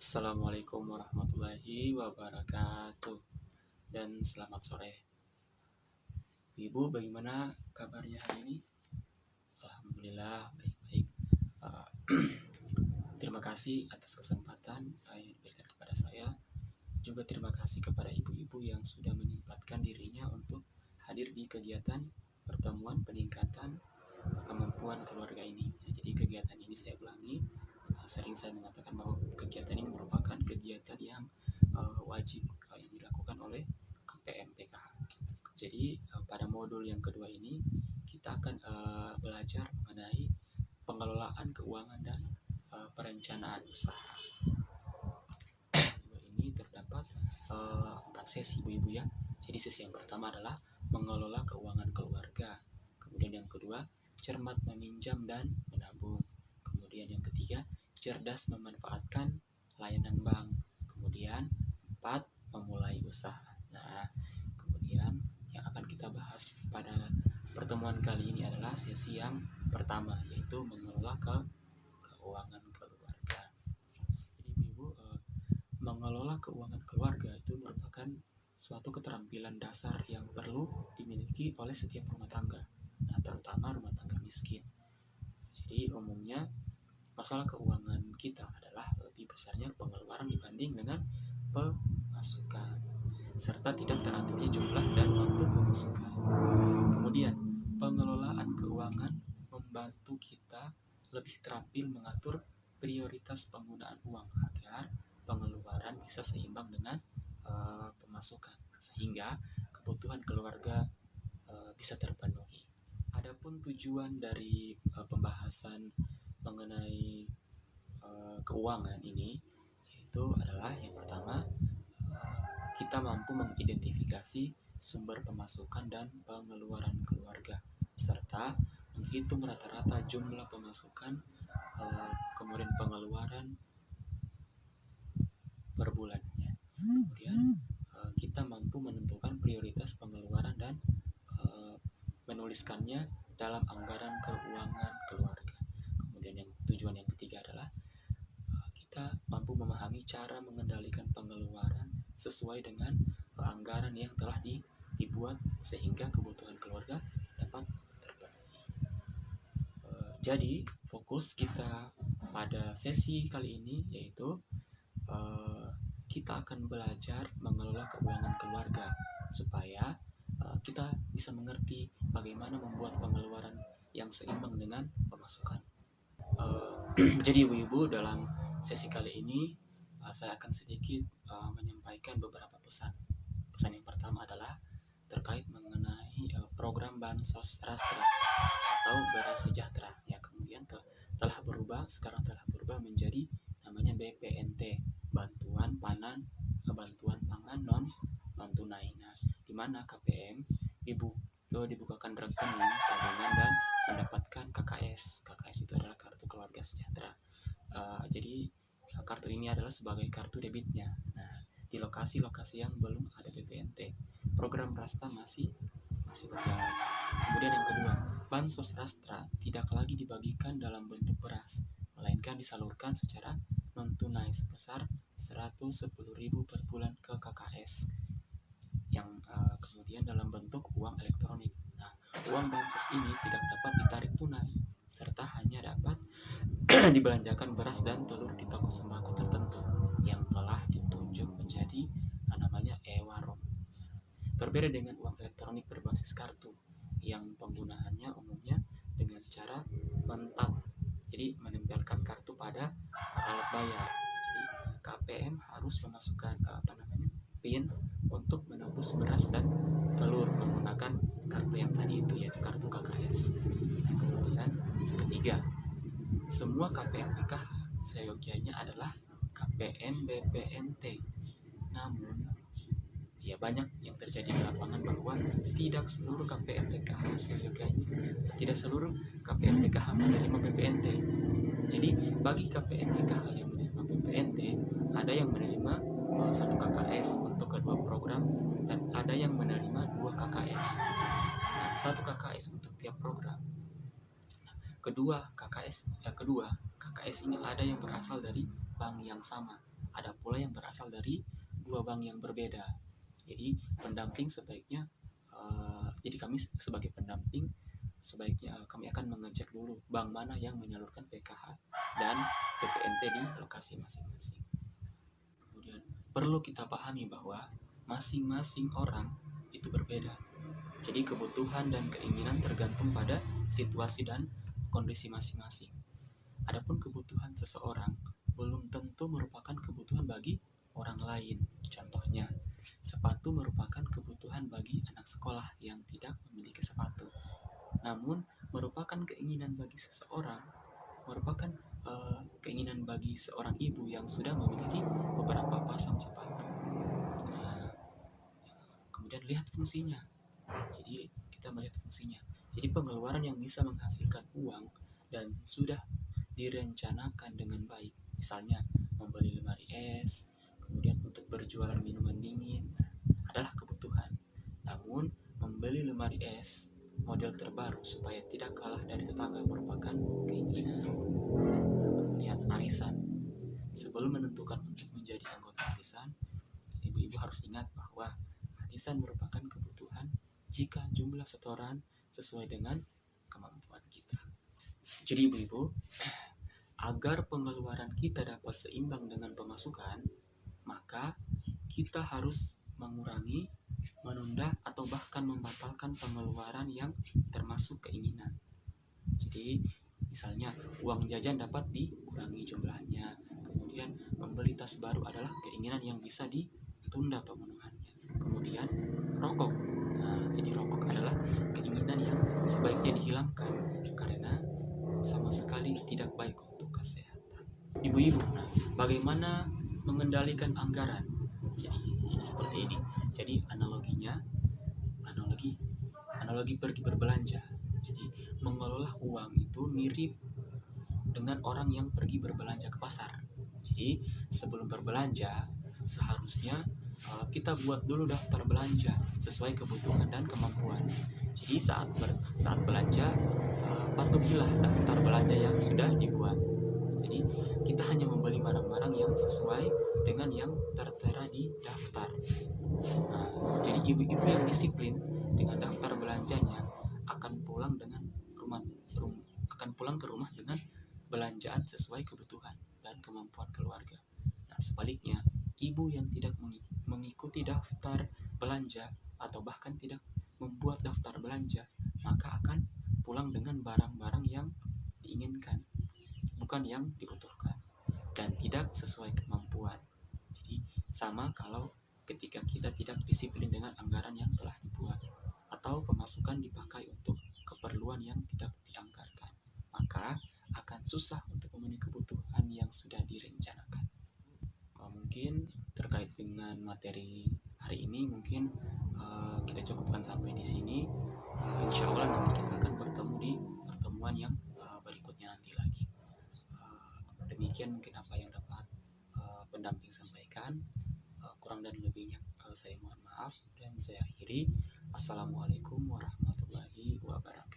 Assalamualaikum warahmatullahi wabarakatuh dan selamat sore. Ibu, bagaimana kabarnya hari ini? Alhamdulillah baik-baik. Uh, Terima kasih atas kesempatan yang diberikan kepada saya. Juga terima kasih kepada ibu-ibu yang sudah menyempatkan dirinya untuk hadir di kegiatan pertemuan peningkatan kemampuan keluarga ini. Jadi kegiatan ini saya ulangi, sering saya mengatakan bahwa kegiatan ini merupakan kegiatan yang wajib yang dilakukan oleh KPM PKH. Jadi pada modul yang kedua ini kita akan belajar mengenai pengelolaan keuangan dan perencanaan usaha. Ini terdapat 4 sesi ibu-ibu ya. Jadi sesi yang pertama adalah mengelola keuangan keluarga. Kemudian yang kedua, cermat meminjam dan menabung. Kemudian yang ketiga, cerdas memanfaatkan layanan bank. Kemudian 4, memulai usaha. Nah, kemudian yang akan kita bahas pada pertemuan kali ini adalah sesi yang pertama, yaitu mengelola keuangan keluarga. Jadi ibu, mengelola keuangan keluarga itu merupakan suatu keterampilan dasar yang perlu dimiliki oleh setiap rumah tangga. Nah, terutama rumah tangga miskin. Jadi umumnya masalah keuangan kita adalah lebih besarnya pengeluaran dibanding dengan pemasukan, serta tidak teraturnya jumlah dan waktu pemasukan. Kemudian, pengelolaan keuangan membantu kita lebih terampil mengatur prioritas penggunaan uang agar pengeluaran bisa seimbang dengan pemasukan, sehingga kebutuhan keluarga bisa terpenuhi. Adapun tujuan dari pembahasan mengenai keuangan ini yaitu adalah yang pertama, kita mampu mengidentifikasi sumber pemasukan dan pengeluaran keluarga serta menghitung rata-rata jumlah pemasukan kemudian pengeluaran per bulannya. Kemudian kita mampu menentukan prioritas pengeluaran dan menuliskannya dalam anggaran keuangan keluarga. Kemudian tujuan yang ketiga adalah kita mampu memahami cara mengendalikan pengeluaran sesuai dengan anggaran yang telah dibuat sehingga kebutuhan keluarga dapat terpenuhi. Jadi fokus kita pada sesi kali ini yaitu kita akan belajar mengelola keuangan keluarga supaya kita bisa mengerti bagaimana membuat pengeluaran yang seimbang dengan pemasukan. Jadi ibu-ibu, dalam sesi kali ini saya akan sedikit menyampaikan beberapa pesan. Pesan yang pertama adalah terkait mengenai program Bansos Rastra atau Beras Sejahtera. Ya, kemudian sekarang telah berubah menjadi namanya BPNT, Bantuan Pangan Non Tunai. Nah, di mana KPM dibukakan rekening tabungan dan mendapatkan KKS. KKS itu adalah kartu keluarga sejahtera. Jadi kartu ini adalah sebagai kartu debitnya. Nah, di lokasi-lokasi yang belum ada BPNT, program Rastra masih berjalan. Kemudian yang kedua, Bansos Rastra tidak lagi dibagikan dalam bentuk beras, melainkan disalurkan secara non tunai sebesar 110.000 per bulan ke KKS yang kemudian dalam bentuk uang elektronik. Nah, uang bansos ini tidak dapat ditarik tunai serta hanya dapat dibelanjakan beras dan telur di toko sembako tertentu yang telah ditunjuk menjadi namanya e-warung. Berbeda dengan uang elektronik berbasis kartu yang penggunaannya umumnya dengan cara mentap, jadi menempelkan kartu pada alat bayar. Jadi KPM harus memasukkan PIN untuk menembus beras dan telur menggunakan kartu yang tadi itu, yaitu kartu KKS. Nah, kemudian yang ketiga, semua KPM PKH seyogianya adalah KPM BPNT. Namun ya banyak yang terjadi di lapangan bahwa tidak seluruh KPM PKH seyogianya, tidak seluruh KPM PKH menerima BPNT. Jadi bagi KPM PKH yang menerima BPNT, ada yang menerima satu KKS untuk kedua program dan ada yang menerima 2 KKS. Nah, 1 KKS untuk tiap program. Nah, kedua KKS ini ada yang berasal dari bank yang sama. ada pula yang berasal dari dua bank yang berbeda. Jadi pendamping sebaiknya jadi kami sebagai pendamping sebaiknya kami akan mengecek dulu bank mana yang menyalurkan PKH dan PPNT di lokasi masing-masing. Kemudian perlu kita pahami bahwa masing-masing orang itu berbeda. Jadi kebutuhan dan keinginan tergantung pada situasi dan kondisi masing-masing. Adapun kebutuhan seseorang belum tentu merupakan kebutuhan bagi orang lain. Contohnya, sepatu merupakan kebutuhan bagi anak sekolah yang tidak memiliki sepatu. Namun, merupakan keinginan bagi seseorang, merupakan keinginan bagi seorang ibu yang sudah memiliki beberapa pasang sepatu. Nah, kemudian lihat fungsinya. Jadi kita melihat fungsinya. Jadi pengeluaran yang bisa menghasilkan uang dan sudah direncanakan dengan baik, misalnya membeli lemari es, kemudian untuk berjualan minuman dingin, adalah kebutuhan. Namun membeli lemari es model terbaru supaya tidak kalah dari tetangga merupakan keinginan. Kemudian arisan. Sebelum menentukan untuk menjadi anggota arisan, ibu-ibu harus ingat bahwa arisan merupakan kebutuhan jika jumlah setoran sesuai dengan kemampuan kita. Jadi ibu-ibu, agar pengeluaran kita dapat seimbang dengan pemasukan, maka kita harus mengurangi, menunda, atau bahkan membatalkan pengeluaran yang termasuk keinginan. Jadi misalnya uang jajan dapat dikurangi jumlahnya, kemudian membeli tas baru adalah keinginan yang bisa ditunda pemenuhannya. Kemudian rokok. Nah, jadi rokok adalah keinginan yang sebaiknya dihilangkan karena sama sekali tidak baik untuk kesehatan. Ibu-ibu, nah, bagaimana mengendalikan anggaran? Jadi seperti ini. Jadi analogi pergi berbelanja. Jadi mengelola uang itu mirip dengan orang yang pergi berbelanja ke pasar. Jadi sebelum berbelanja seharusnya kita buat dulu daftar belanja sesuai kebutuhan dan kemampuan. Jadi saat belanja patuhilah daftar belanja yang sudah dibuat. Jadi kita hanya membeli barang-barang yang sesuai dengan yang tertera di daftar. Nah, jadi ibu-ibu yang disiplin dengan daftar belanjanya akan pulang ke rumah dengan belanjaan sesuai kebutuhan dan kemampuan keluarga. Nah, sebaliknya, ibu yang tidak mengikuti daftar belanja atau bahkan tidak membuat daftar belanja, maka akan pulang dengan barang-barang yang diinginkan, bukan yang dibutuhkan, dan tidak sesuai kemampuan. Jadi, sama kalau ketika kita tidak disiplin dengan anggaran yang telah dibuat, atau pemasukan dipakai untuk keperluan yang tidak dianggarkan, maka akan susah untuk memenuhi kebutuhan yang sudah direncanakan. Mungkin terkait dengan materi hari ini mungkin kita cukupkan sampai di sini. Insya Allah nanti kita akan bertemu di pertemuan yang berikutnya nanti lagi. Demikian mungkin apa yang dapat pendamping sampaikan. Kurang dan lebihnya saya mohon maaf dan saya akhiri. Assalamualaikum warahmatullahi wabarakatuh.